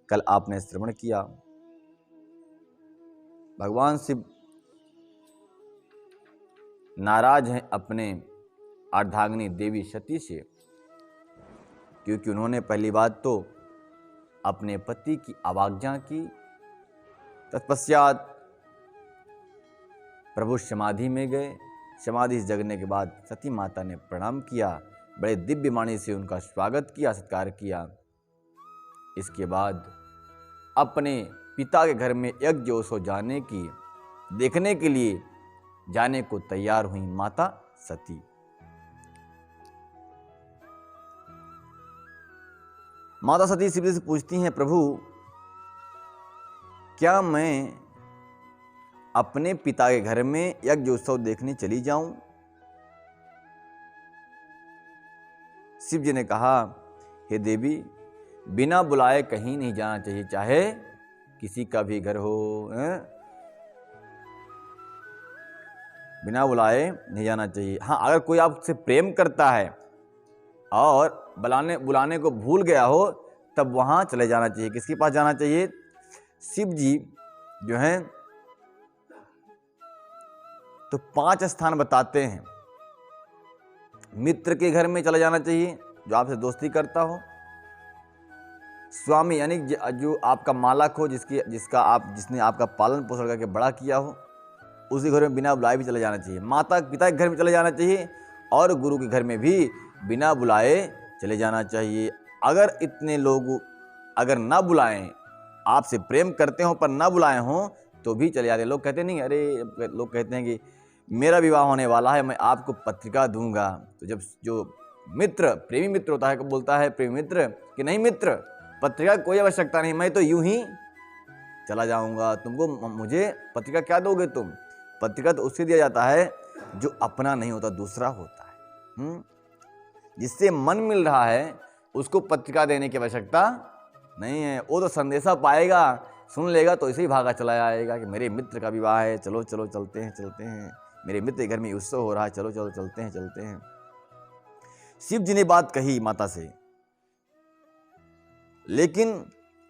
कल आपने श्रवण किया। भगवान शिव नाराज हैं अपने अर्धांगिनी देवी सती से, क्योंकि उन्होंने पहली बात तो अपने पति की अवज्ञा की। तत्पश्चात प्रभु समाधि में गए। समाधि से जगने के बाद सती माता ने प्रणाम किया, बड़े दिव्य वाणी से उनका स्वागत किया, सत्कार किया। इसके बाद अपने पिता के घर में यज्ञोत्सव जाने की देखने के लिए जाने को तैयार हुई माता सती। माता सती शिव जी से पूछती हैं, प्रभु क्या मैं अपने पिता के घर में यज्ञोत्सव देखने चली जाऊं? शिव जी ने कहा, हे देवी, बिना बुलाए कहीं नहीं जाना चाहिए, चाहे किसी का भी घर हो, बिना बुलाए नहीं जाना चाहिए। हाँ, अगर कोई आपसे प्रेम करता है और बुलाने को भूल गया हो, तब वहां चले जाना चाहिए। किसके पास जाना चाहिए? शिव जी जो हैं तो 5 स्थान बताते हैं। मित्र के घर में चले जाना चाहिए, जो आपसे दोस्ती करता हो। स्वामी यानी जो आपका मालक हो, जिसने आपका पालन पोषण करके बड़ा किया हो, उसी घर में बिना बुलाए भी चले जाना चाहिए। माता पिता के घर में चले जाना चाहिए और गुरु के घर में भी बिना बुलाए चले जाना चाहिए। अगर इतने लोग अगर ना बुलाएं, आपसे प्रेम करते हो पर ना बुलाए हों, तो भी चले जाते। लोग कहते नहीं, लोग कहते हैं कि मेरा विवाह होने वाला है, मैं आपको पत्रिका दूंगा। तो जब जो मित्र, प्रेमी मित्र होता है, बोलता है प्रेमी मित्र कि नहीं मित्र, पत्रिका कोई आवश्यकता नहीं, मैं तो यूं ही चला जाऊंगा, तुमको मुझे पत्रिका क्या दोगे तुम? पत्रिका तो उससे दिया जाता है जो अपना नहीं होता, दूसरा होता है। जिससे मन मिल रहा है उसको पत्रिका देने की आवश्यकता नहीं है। वो तो संदेशा पाएगा, सुन लेगा तो इसे ही भागा चला आएगा कि मेरे मित्र का विवाह है, चलो चलो चलते हैं, मेरे मित्र के घर में उत्सव हो रहा है, चलो चलो चलते हैं। शिव जी ने बात कही माता से, लेकिन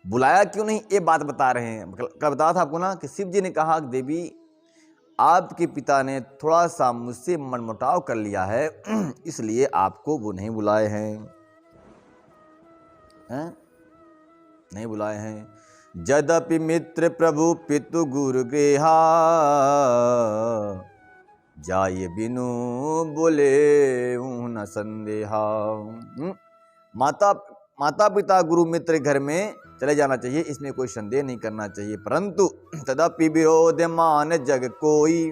बुलाया क्यों नहीं, ये बात बता रहे हैं। कल बताया था आपको ना कि शिव जी ने कहा, देवी आपके पिता ने थोड़ा सा मुझसे मनमुटाव कर लिया है, इसलिए आपको वो नहीं बुलाए हैं, नहीं बुलाए हैं। यद्यपि मित्र प्रभु पितु गुरु गृहा, जाय बिनु बोले न संदेहा। माता पिता गुरु मित्र घर में चले जाना चाहिए, इसमें कोई संदेह नहीं करना चाहिए। परंतु तदपि विरोधमान जग कोई,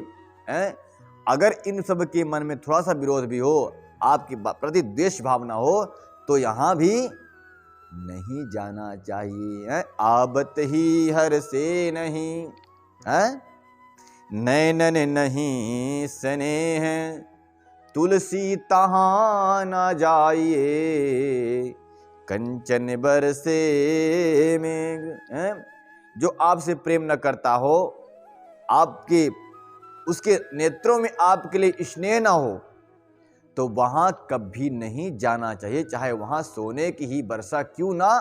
अगर इन सब के मन में थोड़ा सा विरोध भी हो, आपके प्रति द्वेष भावना हो, तो यहां भी नहीं जाना चाहिए। आबत ही हर से नहीं, नैनन नहीं स्नेह, तुलसी तहां ना जाइए, कंचन बरसे में। जो आपसे प्रेम न करता हो, आपके उसके नेत्रों में आपके लिए स्नेह ना हो, तो वहां कभी नहीं जाना चाहिए, चाहे वहां सोने की ही वर्षा क्यों ना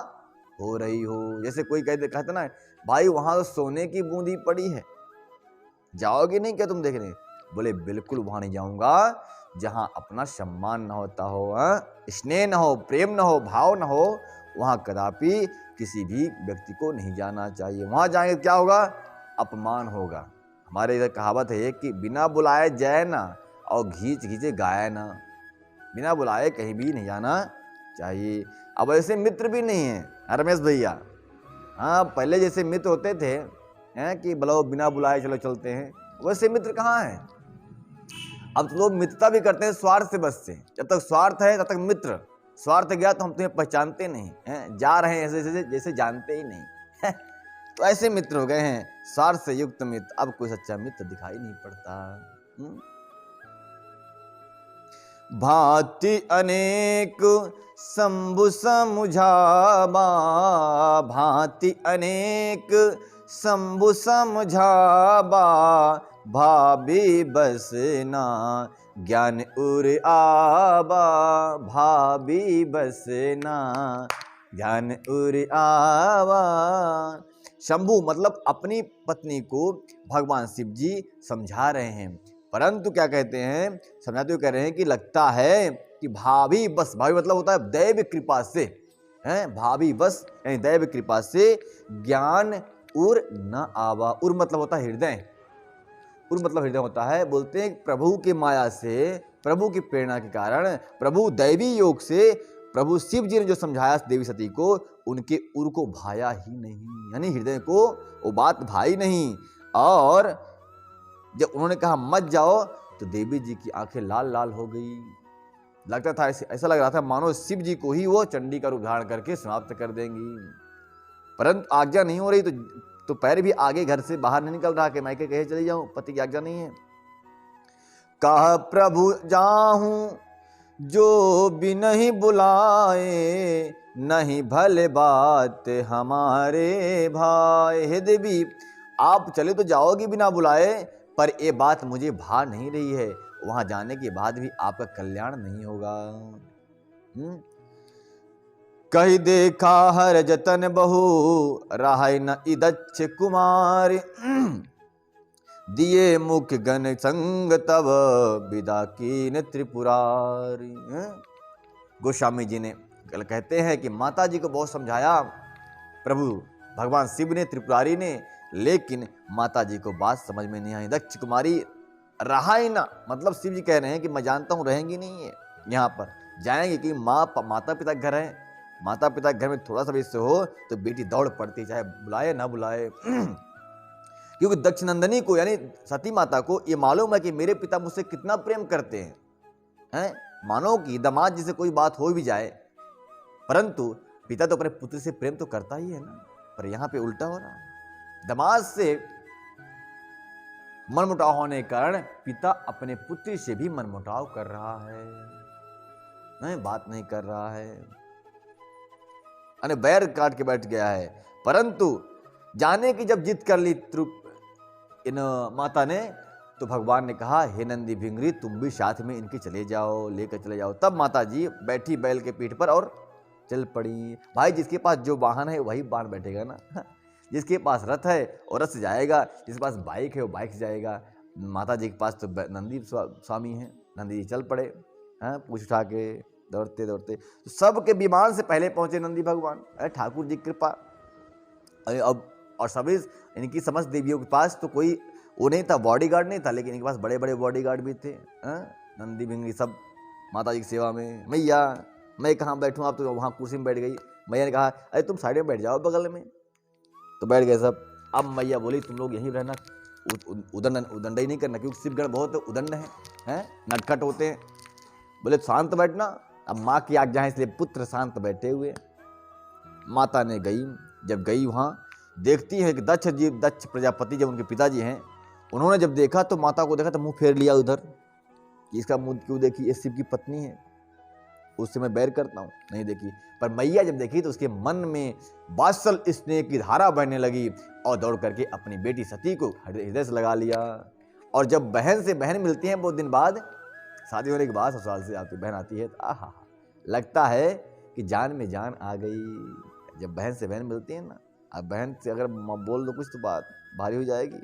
हो रही हो। जैसे कोई कहते ना, भाई वहां तो सोने की बूंदी पड़ी है, जाओगे नहीं क्या तुम देखने? बोले बिल्कुल वहां नहीं जाऊंगा जहां अपना सम्मान ना होता हो, स्नेह ना हो, प्रेम ना हो, भाव ना हो, वहां कदापि किसी भी व्यक्ति को नहीं जाना चाहिए। वहां जाएंगे क्या होगा? अपमान होगा। हमारे इधर कहावत है कि बिना बुलाए जाए ना और घींचे गाए ना। बिना बुलाए कहीं भी नहीं जाना चाहिए। अब ऐसे मित्र भी नहीं है रमेश भैया। हाँ, पहले जैसे मित्र होते थे कि बुलाओ बिना बुलाए चलो चलते हैं, वैसे मित्र कहाँ हैं। अब तो लोग मित्रता भी करते हैं स्वार्थ से बस से। जब तक स्वार्थ है तब तक मित्र, स्वार्थ गया तो हम तुम्हें पहचानते नहीं हैं, जा रहे हैं ऐसे जैसे जानते ही नहीं। तो ऐसे मित्र हो गए हैं, स्वार्थ से युक्त मित्र। अब कोई सच्चा मित्र दिखाई नहीं पड़ता। भांति अनेक शंभु समझावा, भांति अनेक शंभु समझावा, भाभी बसना ज्ञान उर आबा, भाभी बसना ध्यान उर आवा। शंभु मतलब अपनी पत्नी को भगवान शिव जी समझा रहे हैं, परंतु क्या कहते हैं, समझाते हुए कह रहे हैं कि लगता है कि भाभी बस, भाभी मतलब होता है दैव कृपा से, हैं भाभी बस यानी दैव कृपा से ज्ञान उर न आवा। उर मतलब होता है हृदय, उर मतलब हृदय होता है। बोलते हैं प्रभु की माया से, प्रभु की प्रेरणा के कारण, प्रभु दैवी योग से प्रभु शिव जी ने जो समझाया देवी सती को, उनके उर को भाया ही नहीं, यानी हृदय को वो बात भाई नहीं। और जब उन्होंने कहा मत जाओ, तो देवी जी की आंखें लाल लाल हो गई। लगता था ऐसा लग रहा था मानो शिव जी को ही वो चंडी का रूप धारण करके समाप्त कर देंगी, परंतु आज्ञा नहीं हो रही। तो पैर भी आगे घर से बाहर नहीं निकल रहा कि मैं कहे चली जाऊं, पति की आज्ञा नहीं है। कह प्रभु जाहूं जो भी नहीं बुलाए, नहीं भले बात हमारे भाई। हे देवी आप चले तो जाओगी बिना बुलाए, पर ये बात मुझे भा नहीं रही है, वहां जाने के बाद भी आपका कल्याण नहीं होगा। कही देखा हर जतन बहु, रहाय न इदच्छ कुमार। दिए मुख गण संग तब, विदा कीन त्रिपुरारी। गोस्वामी जी ने कहते हैं कि माता जी को बहुत समझाया प्रभु भगवान शिव ने, त्रिपुरारी ने, लेकिन माता जी को बात समझ में नहीं आई। दक्ष कुमारी रहा ही ना, मतलब शिव जी कह रहे हैं कि मैं जानता हूं रहेंगी नहीं है यहाँ पर, जाएंगे कि माता पिता घर है, माता पिता घर में थोड़ा सा भी इससे हो तो बेटी दौड़ पड़ती, चाहे बुलाए ना बुलाए। क्योंकि दक्ष नंदनी को यानी सती माता को ये मालूम है कि मेरे पिता मुझसे कितना प्रेम करते हैं। मानो कि दामाद जी से कोई बात हो भी जाए, परंतु पिता तो अपने पुत्र से प्रेम तो करता ही है ना, पर यहां पे उल्टा हो रहा है। दामाद से मनमुटाव होने के कारण पिता अपने पुत्री से भी मनमुटाव कर रहा है, नहीं बात नहीं कर रहा है, अने बैर काट के बैठ गया है। परंतु जाने की जब जिद कर ली इन माता ने, तो भगवान ने कहा हे नंदी भिंगरी तुम भी साथ में इनके चले जाओ, लेकर चले जाओ। तब माता जी बैठी बैल के पीठ पर और चल पड़ी। भाई जिसके पास जो वाहन है वही वाहन बैठेगा ना, जिसके पास रथ है वो रथ से जाएगा, जिसके पास बाइक है वो बाइक से जाएगा। माता जी के पास तो नंदी स्वामी है, नंदी जी चल पड़े, पूछ उठा के दौड़ते दौड़ते, तो सबके विमान से पहले पहुंचे नंदी भगवान। अरे ठाकुर जी कृपा। अरे अब और सभी इनकी समस्त देवियों के पास तो कोई वो नहीं था, बॉडीगार्ड नहीं था, लेकिन इनके पास बड़े बड़े बॉडीगार्ड भी थे। नंदी भिंगरी सब माता जी की सेवा में। मैया मैं कहाँ बैठूँ, आप तो वहाँ कुर्सी में बैठ गई। मैया ने कहा अरे तुम साइड में बैठ जाओ बगल में, तो बैठ गए सब। अब मैया बोली तुम लोग यहीं रहना, उदंड ही नहीं करना, क्योंकि शिवगण बहुत उदंड हैं, नटखट होते हैं। बोले शांत बैठना। अब माँ की आज्ञा है इसलिए पुत्र शांत बैठे हुए। माता ने गई, जब गई वहाँ देखती है कि दक्ष प्रजापति जब उनके पिताजी हैं, उन्होंने जब देखा तो माता को देखा तो मुंह फेर लिया उधर कि इसका मुंह क्यों देखी, ये शिव की पत्नी है, उससे मैं बैर करता हूँ, नहीं देखी। पर मैया जब देखी तो उसके मन में वात्सल स्नेह की धारा बहने लगी और दौड़ करके अपनी बेटी सती को हृदय से लगा लिया। और जब बहन से बहन मिलती हैं बहुत दिन बाद, शादी होने के बाद ससुराल से आपकी बहन आती है, तो आहा लगता है कि जान में जान आ गई। जब बहन से बहन मिलती है ना, अब बहन से अगर बोल दो कुछ तो बात भारी हो जाएगी।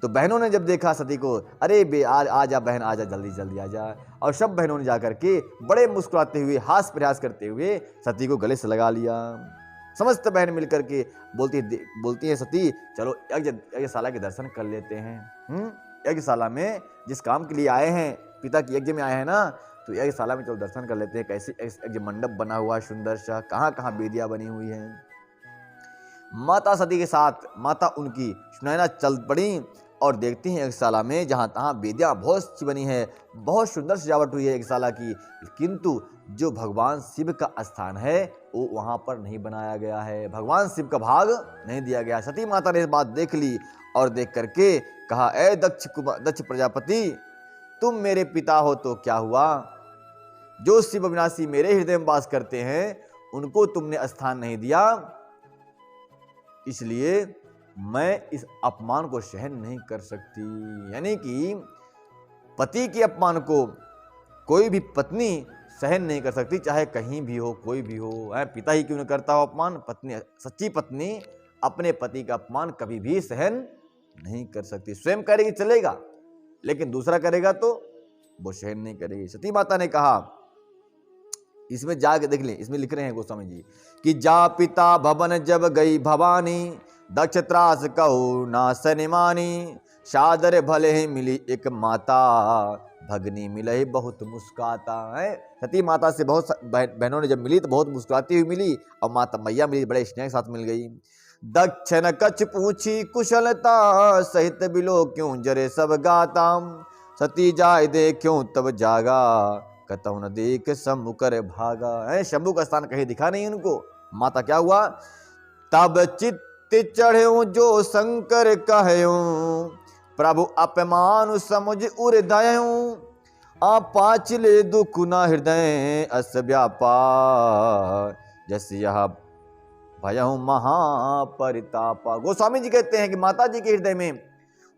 तो बहनों ने जब देखा सती को, अरे बे आ जा बहन, आ जा जल्दी जल्दी आ जा। और सब बहनों ने जाकर के बड़े मुस्कुराते हुए हास प्रयास करते हुए सती को गले से लगा लिया। समस्त बहन मिलकर के बोलती है सती चलो यज्ञशाला के दर्शन कर लेते हैं। यज्ञशाला में जिस काम के लिए आए हैं, पिता की यज्ञ में आए हैं ना, तो यज्ञशाला में चलो दर्शन कर लेते हैं, कैसे यज्ञ मंडप बना हुआ है सुंदर सा, कहाँ कहाँ वेदियां बनी हुई हैं। माता सती के साथ माता उनकी सुनैना चल पड़ी और देखती हैं यज्ञशाला में जहाँ तहाँ वेदियां बहुत अच्छी बनी है, बहुत सुंदर सजावट हुई है यज्ञशाला की, किंतु जो भगवान शिव का स्थान है वो वहाँ पर नहीं बनाया गया है, भगवान शिव का भाग नहीं दिया गया। सती माता ने इस बात देख ली और देख करके कहा ए दक्ष प्रजापति तुम मेरे पिता हो तो क्या हुआ, जो शिव अविनाशी मेरे हृदय में वास करते हैं उनको तुमने स्थान नहीं दिया, इसलिए मैं इस अपमान को सहन नहीं कर सकती। यानी कि पति के अपमान को कोई भी पत्नी सहन नहीं कर सकती, चाहे कहीं भी हो, कोई भी हो, पिता ही क्यों नहीं करता हो अपमान, पत्नी, सच्ची पत्नी अपने पति का अपमान कभी भी सहन नहीं कर सकती। स्वयं करेगी चलेगा, लेकिन दूसरा करेगा तो वो सहन नहीं करेगी। सती माता ने कहा, इसमें जाके देख लें, इसमें लिख रहे हैं गोस्वामी जी कि जा पिता भवन जब गई भवानी, दक्ष त्रास कहो ना सनिमानी, सादर भले ही मिली एक माता, भगनी मिले बहुत मुस्काता है। सती माता से बहुत बहनों ने जब मिली तो बहुत मुस्कुराती हुई मिली, और माता मैया मिली बड़े स्नेह के साथ मिल गई। दक्ष न कछ पूछी कुशलता, सहित बिलो क्यों जरे सब गाता, सती जाय दे क्यों तब जागा, कतहु न देख शंभु कर भागा है। शंभु का स्थान कहीं दिखा नहीं उनको। माता क्या हुआ, तब चित्त चढ़्यो जो शंकर कहयो, प्रभु अपमान समुझ उर दयऊ, आप पाचले दुख न हृदय अस व्यापार, जस यह भयहु महापरितापा। गोस्वामी जी कहते हैं कि माता जी के हृदय में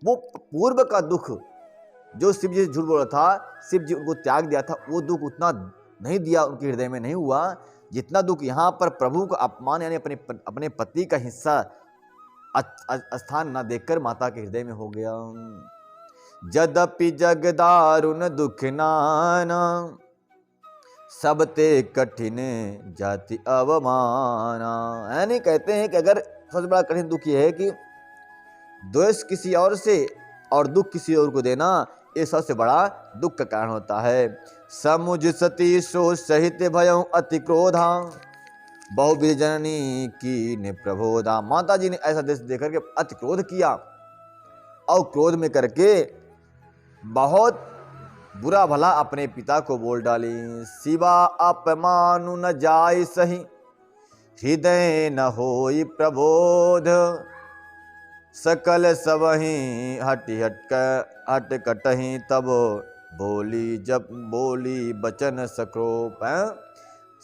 वो पूर्व का दुख जो शिव जी से झूठ बोला था, शिव जी उनको त्याग दिया था, वो दुख उतना नहीं दिया, उनके हृदय में नहीं हुआ जितना दुख यहाँ पर प्रभु का अपमान यानी अपने पति का हिस्सा स्थान न देखकर माता के हृदय में हो गया। जदपि जग दारुण दुख नाना, सबते कठिन जाति अवमाना। यानी कहते हैं कि अगर सबसे बड़ा कठिन दुख ये है कि द्वेष किसी और से और दुख किसी और को देना, ये सबसे बड़ा दुख का कारण होता है। समुझ सती सो सहित भयं अति क्रोधा, बहुविध जननी की ने प्रबोधा। माता जी ने ऐसा दृश्य देख करके अति क्रोध किया, और क्रोध में करके बहुत बुरा भला अपने पिता को बोल डाली। शिवा अपमानु न जाय सही, हृदय न होई प्रबोध, सकल सबही हट कटही, तब बोली जब बोली बचन सक्रोध।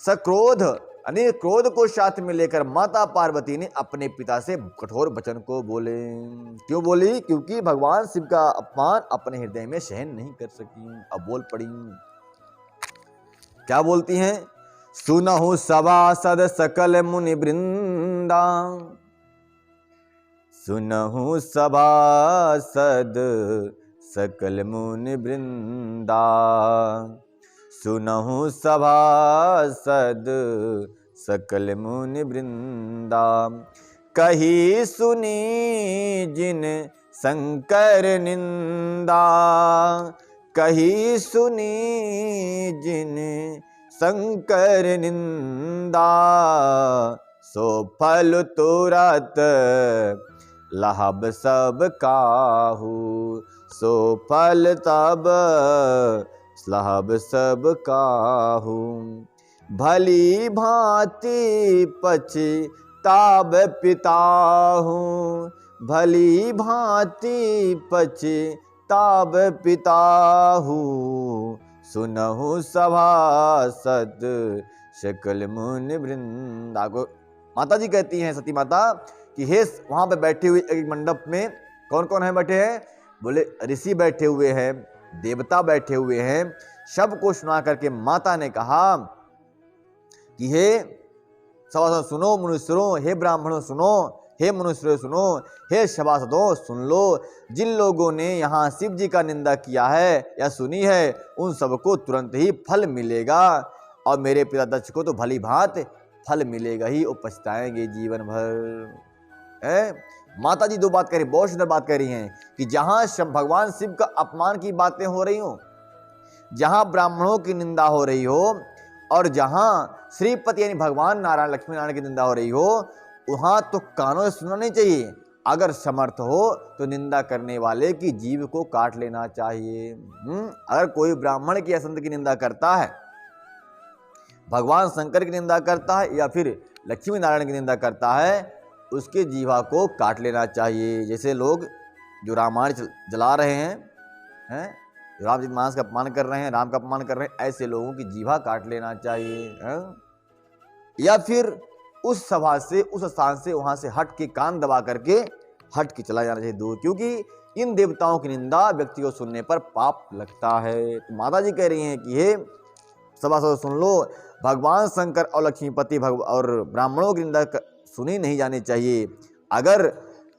सक्रोध यानी क्रोध को साथ में लेकर माता पार्वती ने अपने पिता से कठोर वचन को बोले। क्यों बोली? क्योंकि भगवान शिव का अपमान अपने हृदय में सहन नहीं कर सकी। अब बोल पड़ी, क्या बोलती हैं? सुनहु सभासद सकल मुनि वृंदा, सुनहु सभासद सकल मुनि वृंदा, सुनहु सभासद सकल मुनि वृंदा, कही सुनी जिन शंकर निंदा, कही सुनी जिन शंकर निंदा, सो फल तुरत लाभ सब काहू, सो फल तब लाभ सब काहू, भली भांति पछताब पिताहू, भली भांति पछताब पिताहू, सुनहु सभासद सकल मुनि वृंदा। को माता जी कहती हैं, सती माता, कि हे वहां पे बैठे हुए एक मंडप में कौन कौन है बैठे हैं? बोले ऋषि बैठे हुए हैं, देवता बैठे हुए हैं। सबको सुना करके माता ने कहा कि हे सभासदों सुनो, मनुष्यों, हे ब्राह्मणों सुनो, हे मनुष्यों सुनो, हे सभासदों सुन लो। जिन लोगों ने यहाँ शिव जी का निंदा किया है या सुनी है, उन सबको तुरंत ही फल मिलेगा, और मेरे पिता दक्ष को तो भली भांति फल मिलेगा ही, और पछताएंगे जीवन भर। माता जी दो बात कह रही, बहुत सुंदर बात कह रही हैं कि जहां भगवान शिव का अपमान की बातें हो रही हो, जहां ब्राह्मणों की निंदा हो रही हो, और जहां श्रीपति यानी भगवान नारायण लक्ष्मी नारायण की निंदा हो रही हो, वहां तो कानों से सुनना नहीं चाहिए। अगर समर्थ हो तो निंदा करने वाले की जीभ को काट लेना चाहिए। अगर कोई ब्राह्मण की या संत की निंदा करता है, भगवान शंकर की निंदा करता है, या फिर लक्ष्मी नारायण की निंदा करता है, उसके जीवा को काट लेना चाहिए। जैसे लोग जो रामायण जला रहे हैं, रामचरित मानस का अपमान कर रहे हैं, राम का अपमान कर रहे हैं, ऐसे लोगों की जीवा काट लेना चाहिए। या फिर उस सभा से, उस स्थान से, वहां से हट के कान दबा करके हट के चला जाना चाहिए दूर, क्योंकि इन देवताओं की निंदा व्यक्ति को सुनने पर पाप लगता है। तो माता जी कह रही हैं कि हे सभासद सुन लो, भगवान शंकर और लक्ष्मीपति और ब्राह्मणों की निंदा सुनी नहीं जानी चाहिए। अगर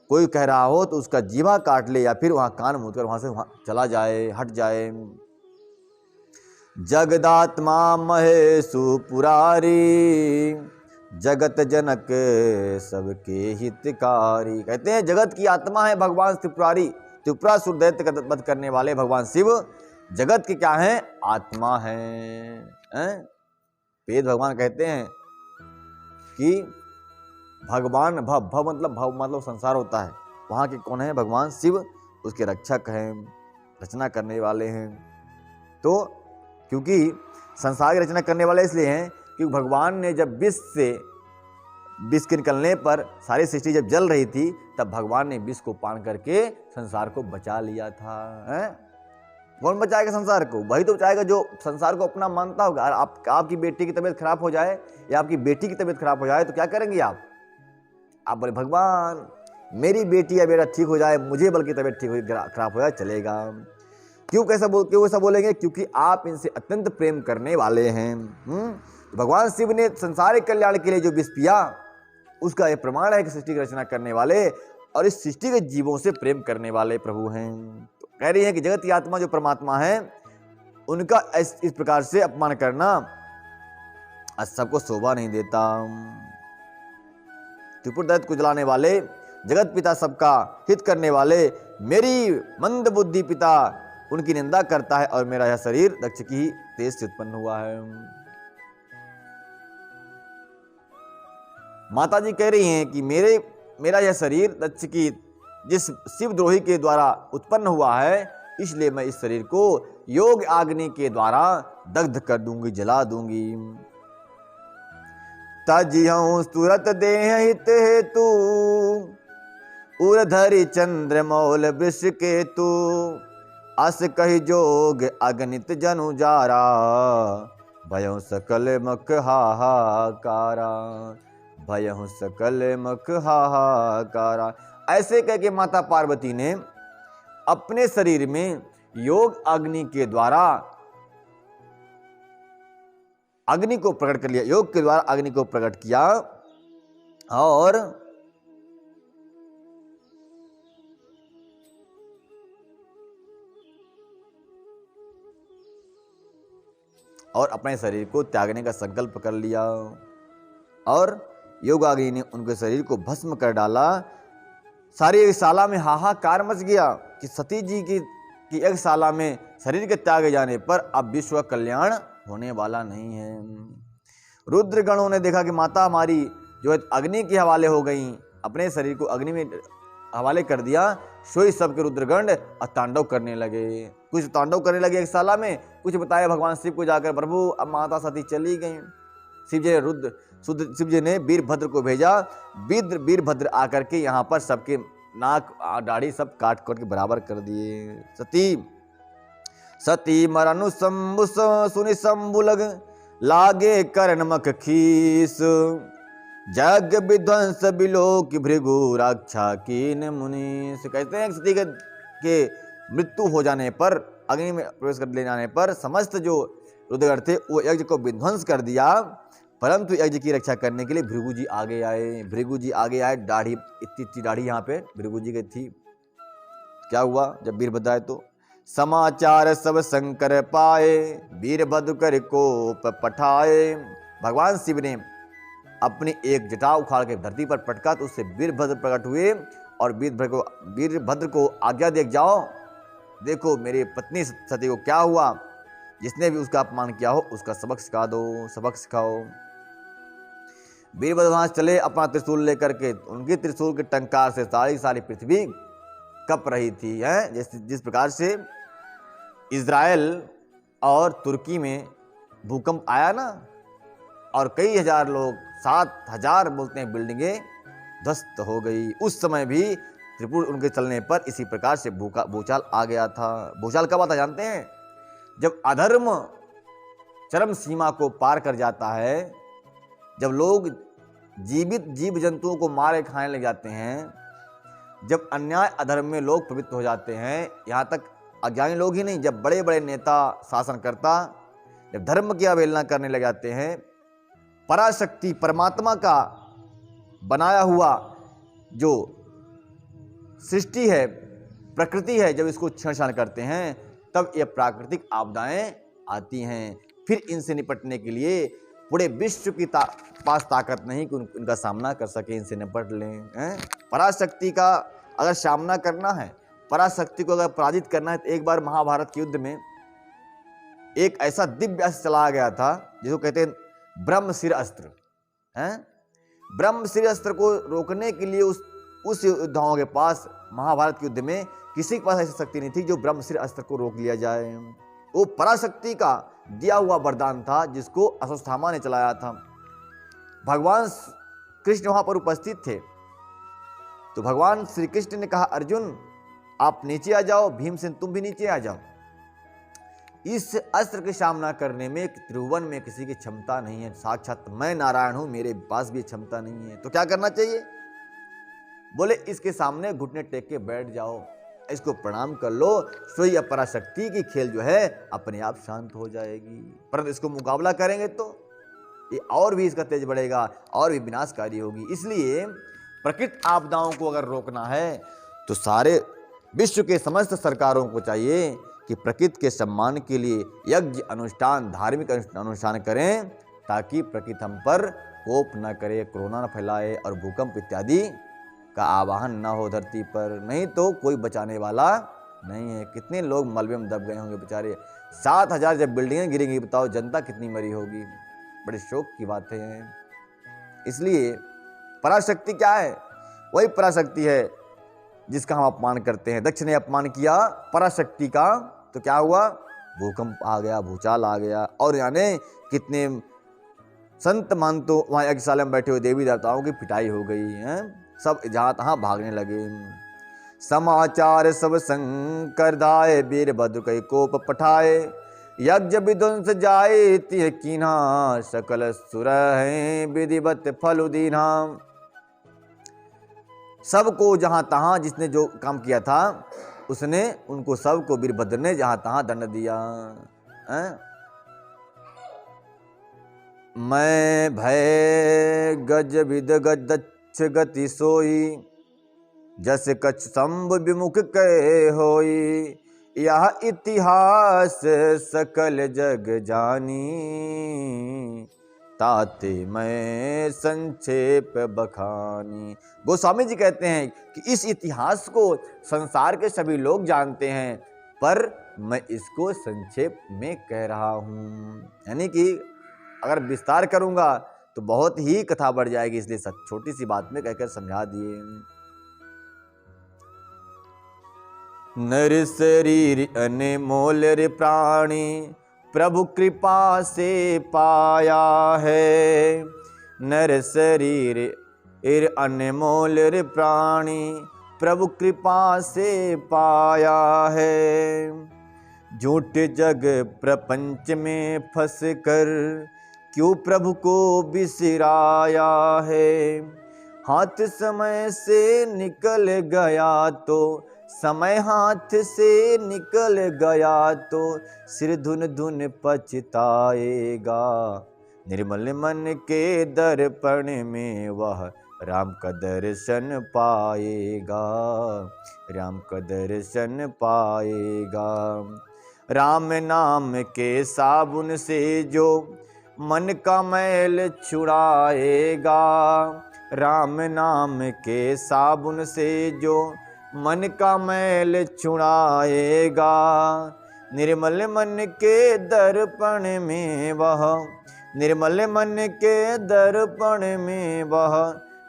कोई कह रहा हो तो उसका जीवा काट ले या फिर वहां कान मूंद कर वहां से चला जाए, हट जाए। जगदात्मा महेशु पुरारी, जगत जनक सबके हितकारी। कहते हैं जगत की आत्मा है भगवान त्रिपुरारी, त्रिपुरासुर दैत्य का वध करने वाले भगवान शिव जगत के क्या हैं? आत्मा हैं। वेद भगवान कहते हैं कि भगवान भव मतलब संसार होता है, वहां के कौन है? भगवान शिव उसके रक्षक हैं, रचना करने वाले हैं। तो क्योंकि संसार की रचना करने वाले इसलिए हैं क्योंकि भगवान ने जब विष के निकलने पर सारी सृष्टि जब जल रही थी तब भगवान ने विष को पान करके संसार को बचा लिया था। कौन बचाएगा संसार को? वही तो बचाएगा जो संसार को अपना मानता होगा। आपकी बेटी की तबीयत खराब हो जाए या आपकी बेटी की तबीयत खराब हो जाए तो क्या करेंगे आप बोले भगवान मेरी बेटी या बेटा ठीक हो जाए, मुझे बल्कि तबीयत ठीक हो खराब हो जाए चलेगा। क्यों ऐसा बोलेंगे? क्योंकि आप इनसे अत्यंत प्रेम करने वाले हैं। भगवान शिव ने संसारिक कल्याण के लिए जो विष पिया उसका यह प्रमाण है कि सृष्टि की रचना करने वाले और इस सृष्टि के जीवों से प्रेम करने वाले प्रभु हैं। तो कह रही है कि जगत की आत्मा जो परमात्मा है उनका इस प्रकार से अपमान करना सबको शोभा नहीं देता। त्रिपुर दैत्य को जलाने वाले, जगत पिता सबका हित करने वाले मेरी मंद बुद्धि पिता उनकी निंदा करता है और मेरा यह शरीर दक्ष की तेज से उत्पन्न हुआ है। माता जी कह रही हैं कि मेरा यह शरीर दक्ष की जिस शिवद्रोही के द्वारा उत्पन्न हुआ है, इसलिए मैं इस शरीर को योग अग्नि के द्वारा दग्ध कर दूंगी, जला दूंगी। तजिहूं सुरत देह हित हेतु, उरधरि चंद्र मौल वृष केतु, अस कहि जोग अगणित जनु जारा, भयउ सकल मख हाहाकारा, भयउ सकल मख हाहाकारा। ऐसे कह के माता पार्वती ने अपने शरीर में योग अग्नि के द्वारा अग्नि को प्रकट कर लिया, योग के द्वारा अग्नि को प्रकट किया और अपने शरीर को त्यागने का संकल्प कर लिया और योगाग्नि ने उनके शरीर को भस्म कर डाला। सारी एक शाला में हाहाकार मच गया कि सती जी की एक शाला में शरीर के त्यागे जाने पर अब विश्व कल्याण होने वाला नहीं है। रुद्र गणों ने देखा कि माता हमारी जो है अग्नि के हवाले हो गई, अपने शरीर को अग्नि में हवाले कर दिया, सो ही सबके रुद्रगण तांडव करने लगे। कुछ तांडव करने लगे एक शाला में, कुछ बताया भगवान शिव को जाकर प्रभु अब माता सती चली गई। शिव जी ने वीरभद्र को भेजा, वीरभद्र आकर के यहाँ पर सबके नाक दाढ़ी सब काट के बराबर कर दिए। सती मरनु शंभु सुनि शंभु लग, लागे करण मख खीस, जग विध्वंस बिलोक भृगु रक्षा कीन मुनीस। कहते हैं सती के मृत्यु हो जाने पर, अग्नि में प्रवेश कर ले जाने पर समस्त जो रुद्रगण थे वो यज्ञ को विध्वंस कर दिया, परंतु यज्ञ की रक्षा करने के लिए भृगु जी आगे आए। दाढ़ी इतनी दाढ़ी यहाँ पे भृगु जी की थी। क्या हुआ जब वीरभद्र आए तो समाचार सब शंकर पाए, वीरभद्र कर कोप पठाए। भगवान शिव ने अपनी एक जटा उखाड़ के धरती पर पटका तो उससे वीरभद्र प्रकट हुए और वीरभद्र को आज्ञा दे जाओ, देखो मेरी पत्नी सती को क्या हुआ, जिसने भी उसका अपमान किया हो उसका सबक सिखा दो, सबक सिखाओ। वीरभद्र वहां चले अपना त्रिशूल लेकर के, उनके त्रिशूल के टंकार से सारी पृथ्वी कप रही थी। जिस प्रकार से इजराइल और तुर्की में भूकंप आया ना और कई हजार लोग, 7,000 बोलते हैं बिल्डिंगें ध्वस्त हो गई, उस समय भी त्रिपुर उनके चलने पर इसी प्रकार से भूचाल आ गया था। भूचाल कब आता जानते हैं? जब अधर्म चरम सीमा को पार कर जाता है, जब लोग जीवित जीव जंतुओं को मारे खाने लग जाते हैं, जब अन्याय अधर्म में लोग प्रवृत्त हो जाते हैं, यहाँ तक अज्ञानी लोग ही नहीं, जब बड़े बड़े नेता शासनकर्ता जब धर्म की अवहेलना करने लग जाते हैं, पराशक्ति परमात्मा का बनाया हुआ जो सृष्टि है, प्रकृति है, जब इसको छेड़छाड़ करते हैं, तब ये प्राकृतिक आपदाएं आती हैं। फिर इनसे निपटने के लिए पूरे विश्व की पास ताकत नहीं कि इनका सामना कर सके, इनसे निपट लें। पराशक्ति का अगर सामना करना है, पराशक्ति को अगर पराजित करना है, तो एक बार महाभारत के युद्ध में एक ऐसा दिव्य अस्त्र चलाया गया था जिसको कहते हैं ब्रह्मशिर अस्त्र। ब्रह्मशिर अस्त्र को रोकने के लिए उस योद्धाओं के पास महाभारत के युद्ध में किसी के पास ऐसी शक्ति नहीं थी जो ब्रह्मशिर अस्त्र को रोक लिया जाए। वो पराशक्ति का दिया हुआ वरदान था जिसको अश्वत्थामा ने चलाया था। भगवान कृष्ण वहां पर उपस्थित थे, तो भगवान श्री कृष्ण ने कहा, अर्जुन आप नीचे आ जाओ, भीमसेन तुम भी नीचे आ जाओ। इस अस्त्र के सामना करने में त्रिभुवन में किसी की क्षमता नहीं है, साक्षात मैं नारायण हूं, मेरे पास भी क्षमता नहीं है। तो क्या करना चाहिए? बोले इसके सामने घुटने टेक के बैठ जाओ, इसको प्रणाम कर लो, सोई पराशक्ति की खेल जो है अपने आप शांत हो जाएगी। परंतु इसको मुकाबला करेंगे तो ये और भी इसका तेज बढ़ेगा और भी विनाशकारी होगी। इसलिए प्रकृति आपदाओं को अगर रोकना है तो सारे विश्व के समस्त सरकारों को चाहिए कि प्रकृति के सम्मान के लिए यज्ञ अनुष्ठान, धार्मिक अनुष्ठान करें, ताकि प्रकृति हम पर कोप न करे, कोरोना न फैलाए और भूकंप इत्यादि का आवाहन न हो धरती पर। नहीं तो कोई बचाने वाला नहीं है। कितने लोग मलबे में दब गए होंगे बेचारे। 7,000 जब बिल्डिंगें गिरेंगी, बताओ जनता कितनी मरी होगी। बड़े शोक की बातें हैं। इसलिए पराशक्ति क्या है? वही पराशक्ति है जिसका हम अपमान करते हैं। दक्ष ने अपमान किया पराशक्ति का, तो क्या हुआ? भूकंप आ गया, भूचाल आ गया, और यानी कितने संत महंतों वहाँ यज्ञशाला में बैठे हुए देवी देवताओं की पिटाई हो गई है। सब जहाँ तहाँ भागने लगे। समाचार सब शंकर दाए, वीरभद्र कई कोप पठाए, यज्ञ विध्वंस जाए तिह कीन्हा, सकल सुर विधिवत फल दीन्हा। सबको जहां तहां जिसने जो काम किया था उसने उनको सबको वीरभद्र ने जहां तहां दंड दिया। मैं भय गज विद गदच्छ गति सोई, जस कछ संभ विमुख कहे होई, यह इतिहास सकल जग जानी, ताते मैं संक्षेप बखानी। गोस्वामी जी कहते हैं कि इस इतिहास को संसार के सभी लोग जानते हैं, पर मैं इसको संक्षेप में कह रहा हूं। यानी कि अगर विस्तार करूंगा तो बहुत ही कथा बढ़ जाएगी, इसलिए छोटी सी बात में कहकर समझा दिए। नर शरीर अनमोल रे प्राणी, प्रभु कृपा से पाया है। नर शरीर अनमोल रे प्राणी, प्रभु कृपा से पाया है। झूठ जग प्रपंच में फंस कर, क्यों प्रभु को बिसराया है। हाथ समय से निकल गया तो, समय हाथ से निकल गया तो, सिर धुन धुन पछताएगा। निर्मल मन के दर्पण में वह राम का दर्शन पाएगा, राम का दर्शन पाएगा। राम नाम के साबुन से जो मन का मैल छुड़ाएगा, राम नाम के साबुन से जो मन का मैल छुड़ाएगा। निर्मल मन के दर्पण में वह, निर्मल मन के दर्पण में वह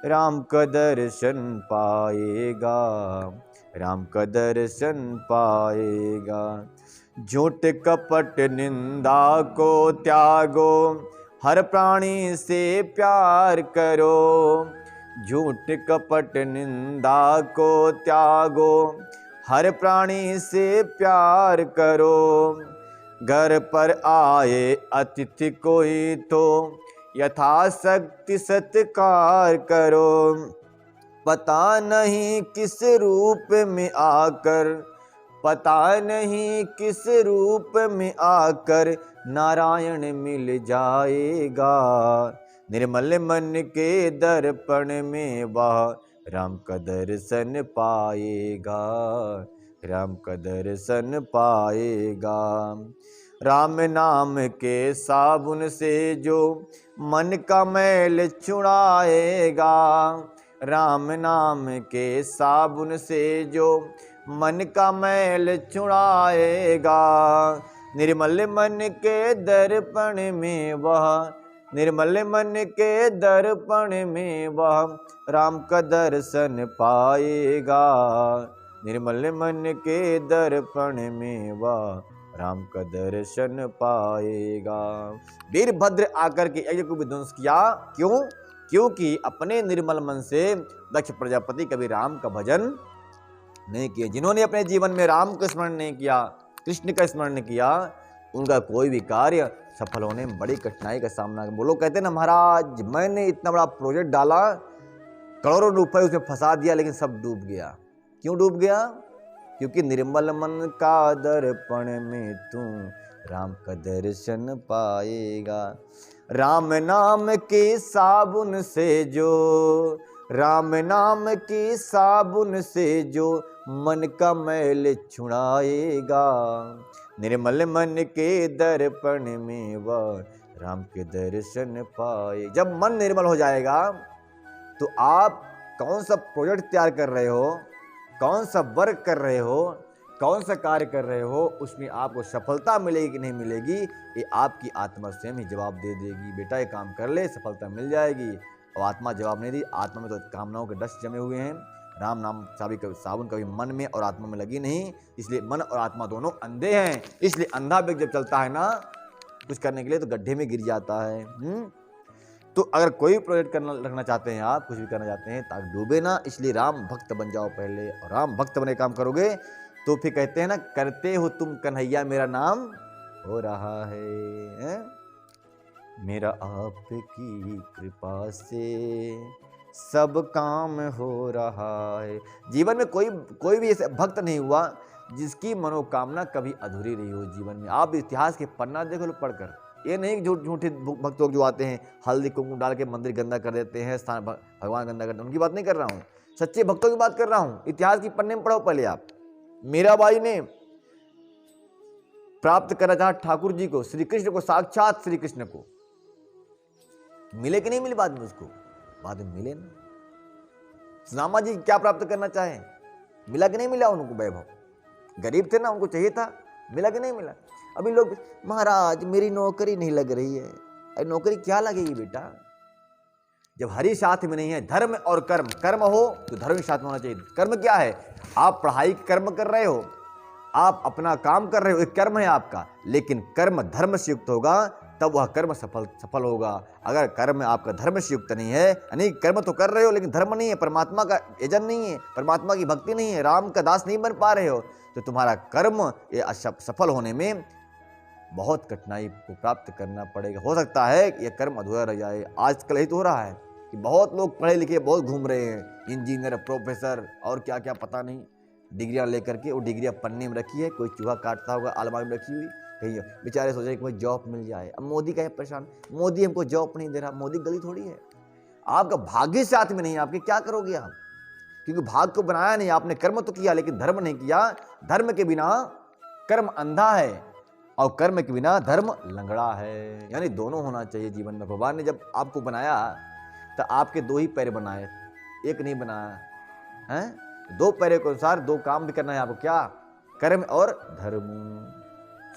राम का दर्शन पाएगा, राम का दर्शन पाएगा। झूठ कपट निंदा को त्यागो, हर प्राणी से प्यार करो। झूठ कपट निंदा को त्यागो, हर प्राणी से प्यार करो। घर पर आए अतिथि कोई तो, यथाशक्ति सत्कार करो। पता नहीं किस रूप में आकर, पता नहीं किस रूप में आकर नारायण मिल जाएगा। निर्मल मन के दर्पण में वह राम का दर्शन पाएगा, राम का दर्शन पाएगा। राम नाम के साबुन से जो मन का मैल छुड़ाएगा, राम नाम के साबुन से जो मन का मैल छुड़ाएगा। निर्मल मन के दर्पण में वह, निर्मल मन के दर्पण में वह राम का दर्शन पाएगा। निर्मल मन के दर्पण में वह राम का दर्शन पाएगा। वीरभद्र आकर के यज्ञ को विध्वंस किया। क्यों? क्योंकि अपने निर्मल मन से दक्ष प्रजापति कभी राम का भजन नहीं किया। जिन्होंने अपने जीवन में राम का स्मरण नहीं किया, कृष्ण का स्मरण नहीं किया, उनका कोई भी कार्य सफल होने में बड़ी कठिनाई का सामना। वो लोग कहते हैं ना, महाराज मैंने इतना बड़ा प्रोजेक्ट डाला, करोड़ों रुपए उसमें फंसा दिया, लेकिन सब डूब गया। क्यों डूब गया? क्योंकि निर्मल मन का दर्पण में तू राम का दर्शन पाएगा। राम नाम के साबुन से जो, राम नाम के साबुन से जो मन का मैल छुड़ाएगा। निर्मल मन के दर्पण में वह राम के दर्शन पाए। जब मन निर्मल हो जाएगा तो आप कौन सा प्रोजेक्ट तैयार कर रहे हो, कौन सा वर्क कर रहे हो, कौन सा कार्य कर रहे हो, उसमें आपको सफलता मिलेगी कि नहीं मिलेगी, ये आपकी आत्मा स्वयं ही जवाब दे देगी। बेटा ये काम कर ले, सफलता मिल जाएगी। और आत्मा जवाब नहीं दी। आत्मा में तो कामनाओं के डस्ट जमे हुए हैं। राम नाम साबुन कभी मन में और आत्मा में लगी नहीं, इसलिए मन और आत्मा दोनों अंधे हैं। इसलिए अंधा व्यक्ति जब चलता है ना कुछ करने के लिए तो गड्ढे में गिर जाता है। तो अगर कोई प्रोजेक्ट रखना चाहते हैं, आप कुछ भी करना चाहते हैं, ताकि डूबे ना, इसलिए राम भक्त बन जाओ पहले। और राम भक्त बने काम करोगे तो फिर कहते हैं ना, करते हो तुम कन्हैया मेरा नाम हो रहा है। मेरा आपकी कृपा से सब काम हो रहा है। जीवन में कोई भी ऐसा भक्त नहीं हुआ जिसकी मनोकामना कभी अधूरी रही हो जीवन में। आप इतिहास के पन्ना देखो लो पढ़कर। ये नहीं झूठे भक्त लोग जो आते हैं हल्दी कुमकुम डाल के मंदिर गंदा कर देते हैं, स्थान भगवान गंदा करते हैं, उनकी बात नहीं कर रहा हूँ। सच्चे भक्तों की बात कर रहा हूँ। इतिहास की पन्ने में पढ़ो पहले आप। मीराबाई ने प्राप्त करना चाहा ठाकुर जी को, श्री कृष्ण को, साक्षात श्री कृष्ण को। मिले कि नहीं मिले बाद में उसको? बाद में मिले ना। सुदामा जी क्या प्राप्त करना चाहे, मिला कि नहीं मिला उनको वैभव? गरीब थे ना, उनको चाहिए था, मिला कि नहीं मिला? अभी लोग, महाराज मेरी नौकरी नहीं लग रही है। अरे नौकरी क्या लगेगी बेटा, जब हरि साथ में नहीं है। धर्म और कर्म, कर्म हो तो धर्म के साथ में होना चाहिए। कर्म क्या है? आप पढ़ाई कर्म कर रहे हो, आप अपना काम कर रहे हो, एक कर्म है आपका। लेकिन कर्म धर्म से युक्त होगा तब वह कर्म सफल होगा। अगर कर्म आपका धर्म से युक्त नहीं है, यानी कर्म तो कर रहे हो लेकिन धर्म नहीं है, परमात्मा का एजन नहीं है, परमात्मा की भक्ति नहीं है, राम का दास नहीं बन पा रहे हो, तो तुम्हारा कर्म ये सफल होने में बहुत कठिनाई को प्राप्त करना पड़ेगा। हो सकता है कि यह कर्म अधूरा रह जाए। आजकल यही तो हो रहा है कि बहुत लोग पढ़े लिखे बहुत घूम रहे हैं, इंजीनियर, प्रोफेसर और क्या क्या पता नहीं डिग्रियां लेकर के। वो डिग्रियां पन्ने में रखी है, कोई चूहा काटता होगा अलमारी में रखी हुई, कहीं बेचारे सोचे कि भाई जॉब मिल जाए। अब मोदी का है परेशान, मोदी हमको जॉब नहीं दे रहा। मोदी गली थोड़ी है, आपका भाग्य साथ में नहीं है, आपके क्या करोगे आप? क्योंकि भाग्य को बनाया नहीं आपने, कर्म तो किया लेकिन धर्म नहीं किया। धर्म के बिना कर्म अंधा है और कर्म के बिना धर्म लंगड़ा है। यानी दोनों होना चाहिए जीवन में। भगवान ने जब आपको बनाया तो आपके दो ही पैर बनाए, एक नहीं बनाया है। दो पैरों के अनुसार दो काम भी करना है आपको, क्या? कर्म और धर्म।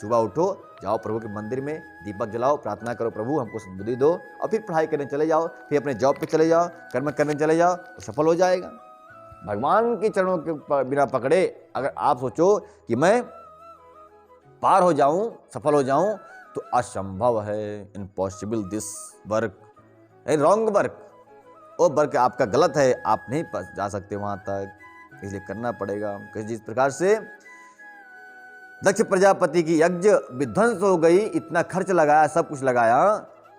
सुबह उठो, जाओ प्रभु के मंदिर में, दीपक जलाओ, प्रार्थना करो प्रभु हमको बुद्धि दो, और फिर पढ़ाई करने चले जाओ, फिर अपने जॉब पे चले जाओ, कर्म करने चले जाओ, तो सफल हो जाएगा। भगवान के चरणों के बिना पकड़े अगर आप सोचो कि मैं पार हो जाऊं, सफल हो जाऊं, तो असंभव है। Impossible this work, wrong work. वो वर्क आपका गलत है, आप नहीं जा सकते वहां तक, इसलिए करना पड़ेगा। जिस प्रकार से दक्ष प्रजापति की यज्ञ विध्वंस हो गई, इतना खर्च लगाया, सब कुछ लगाया,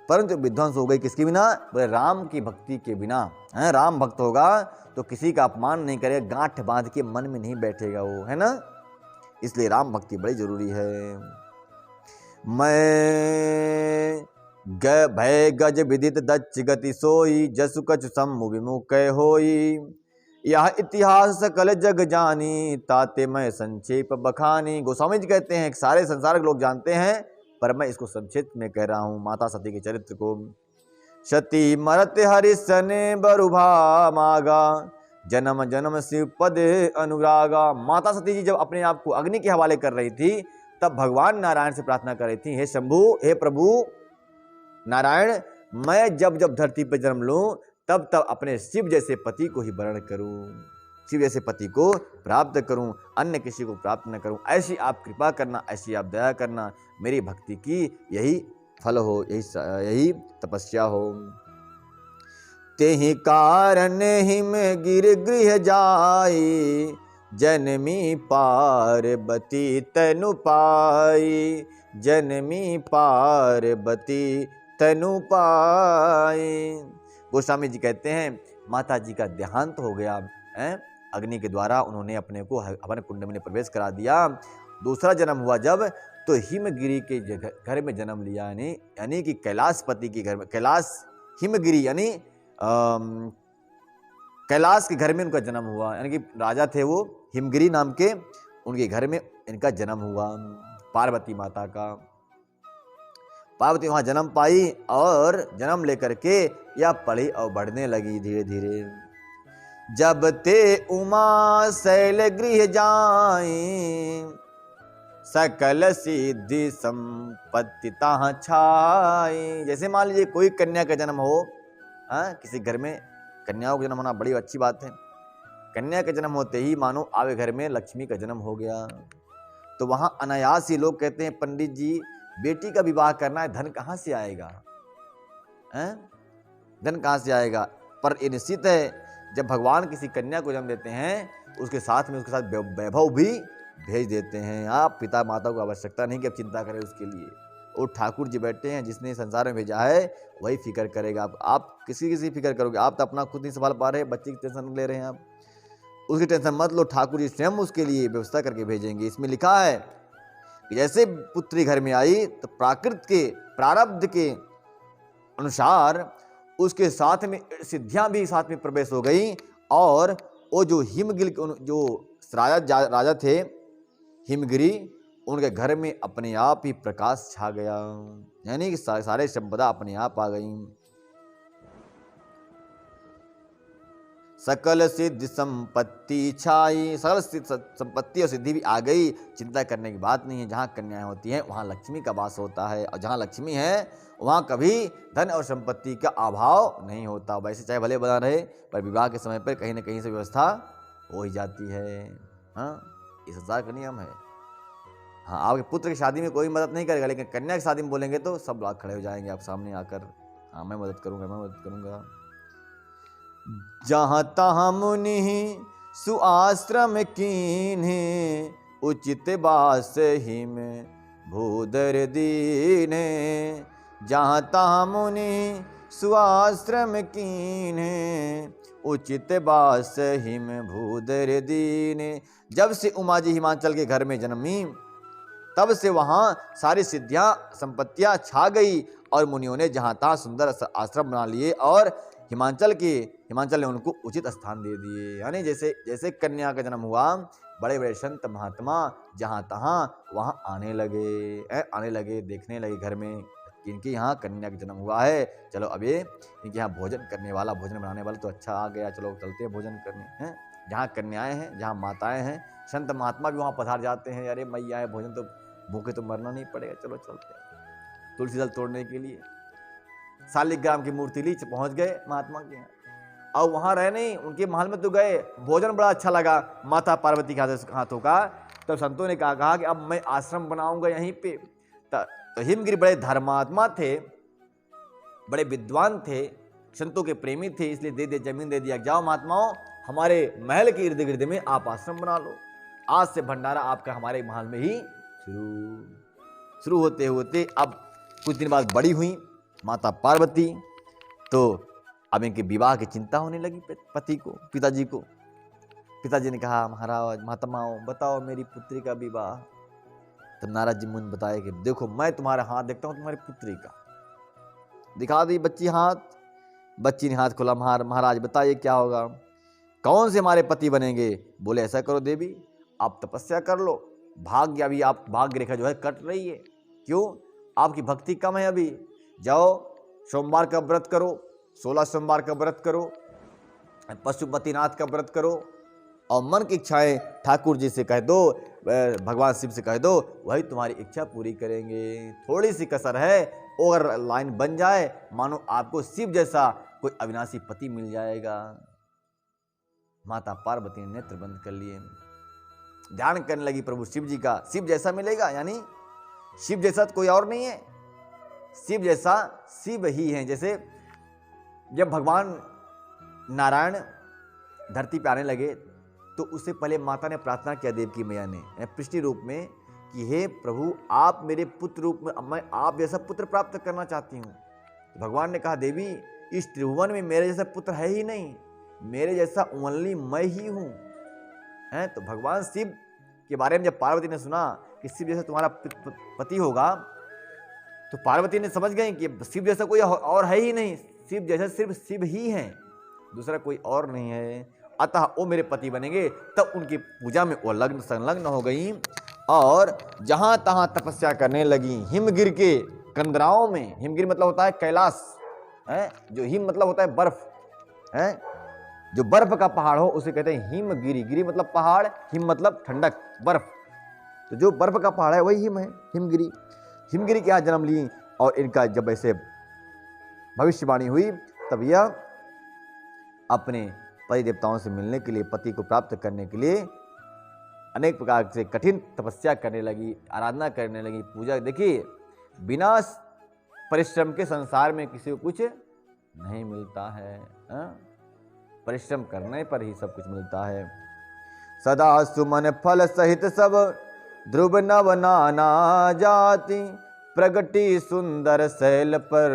परंतु विध्वंस हो गई किसके बिना? बोले राम की भक्ति के बिना। है, राम भक्त होगा तो किसी का अपमान नहीं करेगा, गांठ बांध के मन में नहीं बैठेगा वो, है ना। इसलिए राम भक्ति बड़ी जरूरी है। मैं भय गज विदित दच्च गति सोई, जसु कछु सम्मु विमुख होई। यह इतिहास सकल जग जानी, ताते मैं संक्षेप बखानी। गोस्वामी जी कहते हैं कि सारे संसार के लोग जानते हैं, पर मैं इसको संक्षेप में कह रहा हूं माता सती के चरित्र को। सती मरत हरिशन बरुभा मागा, जन्म जन्म शिव पद अनुरागा। माता सती जी जब अपने आप को अग्नि के हवाले कर रही थी, तब भगवान नारायण से प्रार्थना कर रही थी, हे शंभु, हे प्रभु नारायण, मैं जब जब धरती पर जन्म लूं, तब तब अपने शिव जैसे पति को ही वर्ण करूं, शिव जैसे पति को प्राप्त करूं, अन्य किसी को प्राप्त न करूं। ऐसी आप कृपा करना, ऐसी आप दया करना, मेरी भक्ति की यही फल हो, यही तपस्या हो। तेहि कारण हिम गिर गृह जाई, जनमी पार्वती तनु पाई, जनमी पार्वती तनु पाई। गोस्वामी जी कहते हैं माता जी का देहांत हो गया है, अग्नि के द्वारा उन्होंने अपने को हवन कुंड में प्रवेश करा दिया। दूसरा जन्म हुआ जब, तो हिमगिरी के घर में जन्म लिया, यानी कि कैलाशपति के घर में, कैलाश हिमगिरी यानी कैलाश के घर में उनका जन्म हुआ, यानी कि राजा थे वो हिमगिरी नाम के, उनके घर में इनका जन्म हुआ पार्वती माता का। पार्वती वहां जन्म पाई और जन्म लेकर के यह पढ़ी और बढ़ने लगी धीरे धीरे। जब ते उमा शैल गृह जाई, सकल सिद्धि संपत्ति ताह छाई। जैसे मान लीजिए कोई कन्या का जन्म हो, किसी घर में कन्याओं का जन्म होना बड़ी अच्छी बात है। कन्या का जन्म होते ही मानो आवे घर में लक्ष्मी का जन्म हो गया। तो वहां अनायास ही लोग कहते हैं, पंडित जी बेटी का विवाह करना है, धन कहाँ से आएगा? धन कहाँ से आएगा? पर ये निश्चित है, जब भगवान किसी कन्या को जन्म देते हैं, उसके साथ वैभव भी भेज देते हैं। आप पिता माता को आवश्यकता नहीं कि आप चिंता करें उसके लिए, और ठाकुर जी बैठे हैं, जिसने संसार में भेजा है वही फिक्र करेगा। आप किसी फिक्र करोगे? आप तो अपना खुद नहीं संभाल पा रहे, बच्चे की टेंशन ले रहे हैं आप, उसकी टेंशन मत लो, ठाकुर जी स्वयं उसके लिए व्यवस्था करके भेजेंगे। इसमें लिखा है कि जैसे पुत्री घर में आई, तो प्राकृत के प्रारब्ध के अनुसार उसके साथ में सिद्धियां भी साथ में प्रवेश हो गई, और वो जो हिमगिरी जो राजा थे हिमगिरी, उनके घर में अपने आप ही प्रकाश छा गया, यानी कि सारे संपदा अपने आप आ गई। सकल सिद्धि संपत्ति छाई, सकल संपत्ति और सिद्धि भी आ गई, चिंता करने की बात नहीं है। जहाँ कन्याएं होती हैं वहाँ लक्ष्मी का वास होता है, और जहाँ लक्ष्मी है वहाँ कभी धन और संपत्ति का अभाव नहीं होता। वैसे चाहे भले बना रहे, पर विवाह के समय पर कहीं न कहीं से व्यवस्था हो ही जाती है। हाँ, ये संसार का नियम है। हाँ, आपके पुत्र की शादी में कोई मदद नहीं करेगा, लेकिन कन्या की शादी में बोलेंगे तो सब लोग खड़े हो जाएंगे आप सामने आकर, हाँ मैं मदद करूँगा, मैं मदद करूँगा। जहाँ तहाँ मुनि सुआश्रम कीन्हे, उचित बास हिम भूधर दीने। जहाँ तहाँ मुनि सुआश्रम कीन्हे, उचित बास हिम भूधर दीने। जब से उमा जी हिमाचल के घर में जन्मी, तब से वहाँ सारी सिद्धियाँ संपत्तियाँ छा गई, और मुनियों ने जहाँ तहाँ सुंदर आश्रम बना लिए, और हिमाचल ने उनको उचित स्थान दे दिए। यानी जैसे कन्या का जन्म हुआ, बड़े बड़े संत महात्मा जहाँ तहाँ वहाँ आने लगे, देखने लगे घर में इनके यहाँ कन्या का जन्म हुआ है, चलो अब ये इनके यहाँ भोजन करने वाला, भोजन बनाने वाला तो अच्छा आ गया, चलो चलते हैं भोजन करने हैं। जहाँ कन्याएं हैं, जहाँ माताएं हैं, संत महात्मा भी वहाँ पधार जाते हैं। अरे मैया है, भोजन तो भूखे तो मरना नहीं पड़ेगा, चलो चलते हैं तुलसी दल तोड़ने के लिए। शालिग्राम की मूर्ति ली, पहुंच गए महात्मा के यहाँ, और वहां रहे नहीं, उनके महल में तो गए, भोजन बड़ा अच्छा लगा माता पार्वती के हाथों का। तब संतों ने कहा कि अब मैं आश्रम बनाऊंगा यहीं पे। तो हिमगिरी बड़े धर्मात्मा थे, बड़े विद्वान थे, संतों के प्रेमी थे, इसलिए जमीन दे दिया, जाओ महात्माओं हमारे महल के इर्द गिर्द में आप आश्रम बना लो, आज से भंडारा आपका हमारे महल में ही शुरू होते अब कुछ दिन बाद बड़ी हुई माता पार्वती। तो अब इनके विवाह की चिंता होने लगी पति को, पिताजी को। पिताजी ने कहा, महाराज महात्माओं बताओ मेरी पुत्री का विवाह। तब नारद जी मुनि बताए कि देखो मैं तुम्हारा हाथ देखता हूं, तुम्हारी पुत्री का। दिखा दी बच्ची हाथ। बच्ची ने हाथ खोला, महाराज बताइए क्या होगा, कौन से हमारे पति बनेंगे। बोले ऐसा करो देवी, आप तपस्या कर लो, भाग्य अभी आप भाग्य रेखा जो है कट रही है। क्यों? आपकी भक्ति कम है अभी। जाओ सोमवार का व्रत करो, 16 सोमवार का व्रत करो, पशुपतिनाथ का व्रत करो, और मन की इच्छाएं ठाकुर जी से कह दो, भगवान शिव से कह दो, वही तुम्हारी इच्छा पूरी करेंगे। थोड़ी सी कसर है, और लाइन बन जाए, मानो आपको शिव जैसा कोई अविनाशी पति मिल जाएगा। माता पार्वती ने नेत्र बंद कर लिए, ध्यान करने लगी प्रभु शिव जी का। शिव जैसा मिलेगा, यानी शिव जैसा तो कोई और नहीं है, शिव जैसा शिव ही है। जैसे जब भगवान नारायण धरती पे आने लगे तो उससे पहले माता ने प्रार्थना किया देवकी मैया ने पृष्टि रूप में कि हे प्रभु आप मेरे पुत्र रूप में, मैं आप जैसा पुत्र प्राप्त करना चाहती हूँ। तो भगवान ने कहा देवी इस त्रिभुवन में मेरे जैसा पुत्र है ही नहीं, मेरे जैसा ओनली मैं ही हूँ। तो भगवान शिव के बारे में जब पार्वती ने सुना कि शिव जैसा तुम्हारा पति होगा, तो पार्वती ने समझ गई कि शिव जैसा कोई और है ही नहीं, शिव जैसा सिर्फ शिव ही है, दूसरा कोई और नहीं है। अतः वो मेरे पति बनेंगे। तब उनकी पूजा में वो लग्न संलग्न हो गई और जहां तहां तपस्या करने लगी। हिमगिर के कंदराओं में, हिमगिर मतलब होता है कैलाश, है जो हिम मतलब होता है बर्फ, है जो बर्फ का पहाड़ हो उसे कहते हैं हिमगिरी। गिरी मतलब पहाड़, हिम मतलब ठंडक, बर्फ। तो जो बर्फ का पहाड़ है वही हिम है, हिमगिरी। हिमगिरी के यहाँ जन्म ली और इनका जब ऐसे भविष्यवाणी हुई तब यह अपने पति देवताओं से मिलने के लिए, पति को प्राप्त करने के लिए अनेक प्रकार से कठिन तपस्या करने लगी, आराधना करने लगी, पूजा। देखिए बिना परिश्रम के संसार में किसी को कुछ नहीं मिलता है, परिश्रम करने पर ही सब कुछ मिलता है। सदा सुमन फल सहित सब ध्रुव नव नाना जाति, प्रगति सुंदर शैल पर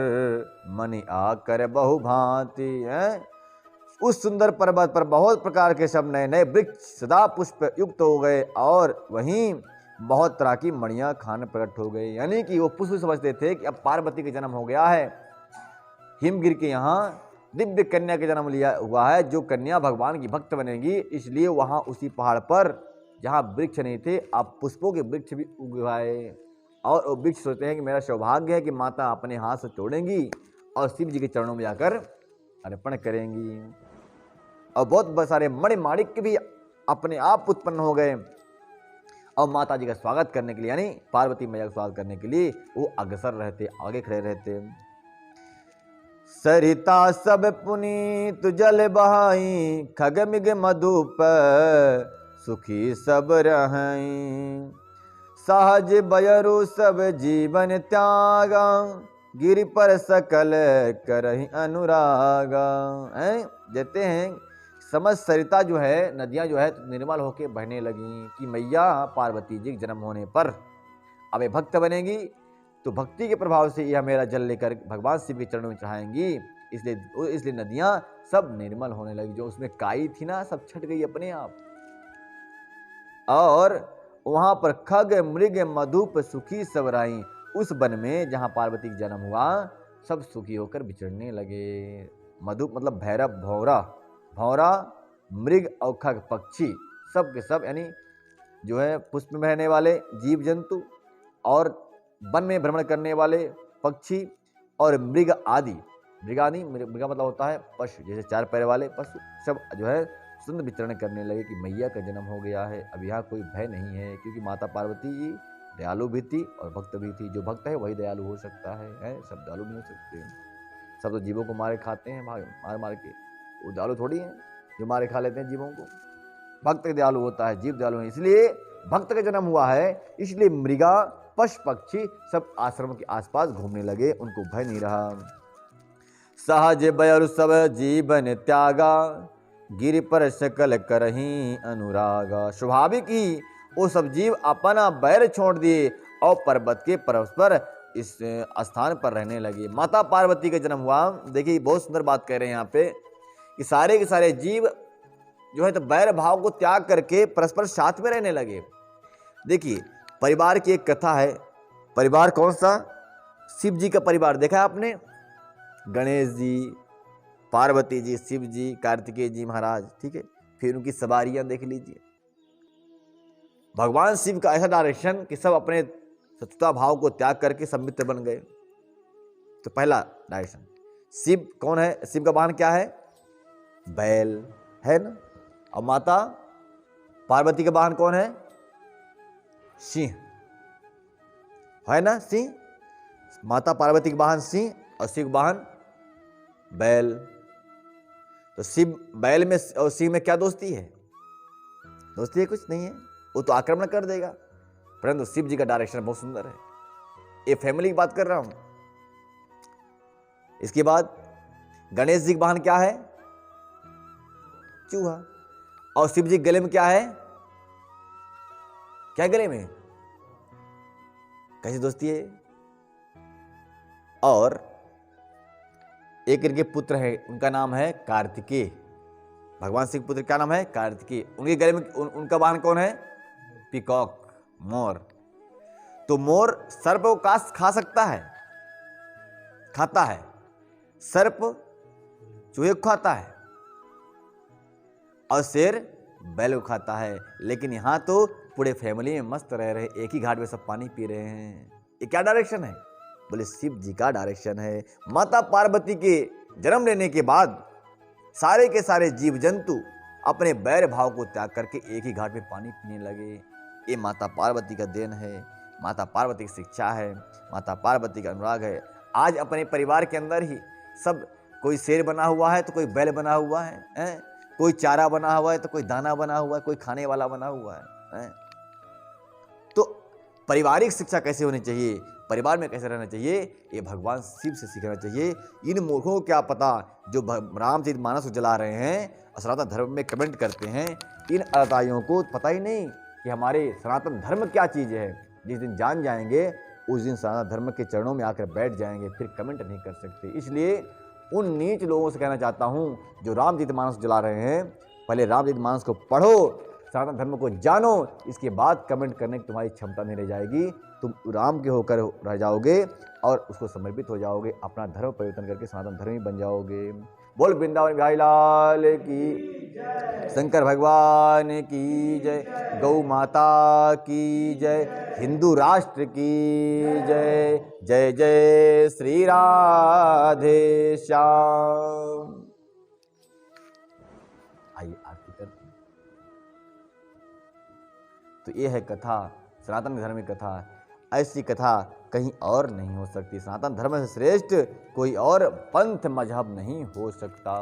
मनि आकर बहु भांति। उस सुंदर पर्वत पर बहुत प्रकार के सब नए नए वृक्ष सदा पुष्प युक्त हो गए और वहीं बहुत तरह की मणियां खान प्रकट हो गई। यानी कि वो पुष्प समझते थे कि अब पार्वती का जन्म हो गया है। हिमगिर के यहाँ दिव्य कन्या का जन्म लिया हुआ है, जो कन्या भगवान की भक्त बनेगी। इसलिए वहां उसी पहाड़ पर जहां वृक्ष नहीं थे अब पुष्पों के वृक्ष भी उगाए, और वो वृक्ष सोचते हैं कि मेरा सौभाग्य है कि माता अपने हाथ से तोड़ेंगी और शिव जी के चरणों में जाकर अर्पण करेंगी। और बहुत सारे मणि माणिक्य भी अपने आप उत्पन्न हो गए और माता जी का स्वागत करने के लिए, यानी पार्वती मैया का स्वागत करने के लिए वो अग्रसर रहते, आगे खड़े रहते। सरिता सब पुनीत जल बहाई, खग मिग मधुप सुखी सब रहई, सहज बयरु सब जीवन त्यागा, गिरि पर सकल करहि अनुरागा। देते हैं समस्त सरिता जो है, नदियां जो है निर्मल होकर बहने लगी कि मैया पार्वती जी के जन्म होने पर अब ये भक्त बनेगी, तो भक्ति के प्रभाव से यह मेरा जल लेकर भगवान शिव के चरणों में चढ़ाएंगी। इसलिए नदियां सब निर्मल होने लगी। जो उसमें काई थी ना, सब छट गई अपने आप। और वहां पर खग मृग मधुप सुखी सब राई, उस वन में जहां पार्वती का जन्म हुआ सब सुखी होकर विचरने लगे। मधुप मतलब भैरव, भौरा, भौरा मृग और खग पक्षी, सब के सब यानी जो है पुष्प में रहने वाले जीव जंतु और वन में भ्रमण करने वाले पक्षी और मृग आदि। मृग मतलब होता है पशु, जैसे 4 पैर वाले पशु, सब जो है सुंदर विचरण करने लगे कि मैया का जन्म हो गया है। अब यहाँ कोई भय नहीं है, क्योंकि माता पार्वती जी दयालु भी थी और भक्त भी थी। जो भक्त है वही दयालु हो सकता है, सब दयालु नहीं हो सकते। सब तो जीवों को मारे खाते हैं, मार मार के, वो दयालु थोड़ी हैं जो मारे खा लेते हैं जीवों को। भक्त दयालु होता है, जीव दयालु है। इसलिए भक्त का जन्म हुआ है, इसलिए मृगा पशु पक्षी सब आश्रम के आसपास घूमने लगे, उनको भय नहीं रहा। सहज बयरु सब जीवन त्यागा, गिरि पर सकल करही अनुरागा। स्वाभाविक ही वो सब जीव अपना बैर छोड़ दिए और पर्वत के परस्पर इस स्थान पर रहने लगे। माता पार्वती का जन्म हुआ। देखिए बहुत सुंदर बात कह रहे हैं यहाँ पे कि सारे के सारे जीव जो है तो बैर भाव को त्याग करके परस्पर साथ में रहने लगे। देखिए परिवार की एक कथा है। परिवार कौन सा? शिव जी का परिवार देखा है आपने? गणेश जी, पार्वती जी, शिव जी, कार्तिकेय जी महाराज, ठीक है। फिर उनकी सवारियां देख लीजिए। भगवान शिव का ऐसा डायरेक्शन कि सब अपने शत्रुता भाव को त्याग करके सब मित्र बन गए। तो पहला डायरेक्शन। शिव कौन है? शिव का वाहन क्या है? बैल है ना। और माता पार्वती का वाहन कौन है? सिंह है ना, सिंह। माता पार्वती का वाहन सिंह और शिव का वाहन बैल। तो शिव बैल में और सिंह में क्या दोस्ती है? दोस्ती है कुछ नहीं है, वो तो आक्रमण कर देगा। परंतु शिव जी का डायरेक्शन बहुत सुंदर है। ये फैमिली की बात कर रहा हूं। इसके बाद गणेश जी का वाहन क्या है? चूहा। और शिव जी गले में क्या है? क्या गले में? कैसी दोस्ती है? और एक इनके पुत्र है, उनका नाम है कार्तिकेय। भगवान शिव पुत्र क्या नाम है? कार्तिकेय। उनके गले में उनका वाहन कौन है? पीकॉक, मोर। तो मोर सर्प को खा सकता है? खाता है। सर्प चूहे को खाता है और शेर बैल को खाता है। लेकिन यहां तो पूरे फैमिली में मस्त रह रहे, एक ही घाट में सब पानी पी रहे हैं। ये क्या डायरेक्शन है? बोले शिव जी का डायरेक्शन है। माता पार्वती के जन्म लेने के बाद सारे के सारे जीव जंतु अपने बैर भाव को त्याग करके एक ही घाट में पानी पीने लगे। ये माता पार्वती का देन है, माता पार्वती की शिक्षा है, माता पार्वती का अनुराग है। आज अपने परिवार के अंदर ही सब, कोई शेर बना हुआ है तो कोई बैल बना हुआ है, कोई चारा बना हुआ है तो कोई दाना बना हुआ है, कोई खाने वाला बना हुआ है। तो पारिवारिक शिक्षा कैसे होनी चाहिए, परिवार में कैसे रहना चाहिए, ये भगवान शिव से सीखना चाहिए। इन मूर्खों को क्या पता जो रामचरितमानस को जला रहे हैं और सनातन धर्म में कमेंट करते हैं। इन अताइयों को पता ही नहीं कि हमारे सनातन धर्म क्या चीज़ है। जिस दिन जान जाएंगे उस दिन सनातन धर्म के चरणों में आकर बैठ जाएंगे, फिर कमेंट नहीं कर सकते। इसलिए उन नीच लोगों से कहना चाहता हूँ जो रामचरितमानस जला रहे हैं, पहले रामचरितमानस को पढ़ो, सनातन धर्म को जानो, इसके बाद कमेंट करने की तुम्हारी क्षमता नहीं रह जाएगी। तुम राम के होकर रह जाओगे और उसको समर्पित हो जाओगे, अपना धर्म परिवर्तन करके सनातन धर्मी बन जाओगे। बोल वृंदावन बिहारी लाल की, शंकर भगवान की जय, गौ माता की जय, हिंदू राष्ट्र की जय। जय जय श्री राधे श्याम। आइए आरती करते हैं। तो ये है कथा, सनातन धर्म की कथा। ऐसी कथा कहीं और नहीं हो सकती। सनातन धर्म से श्रेष्ठ कोई और पंथ मजहब नहीं हो सकता।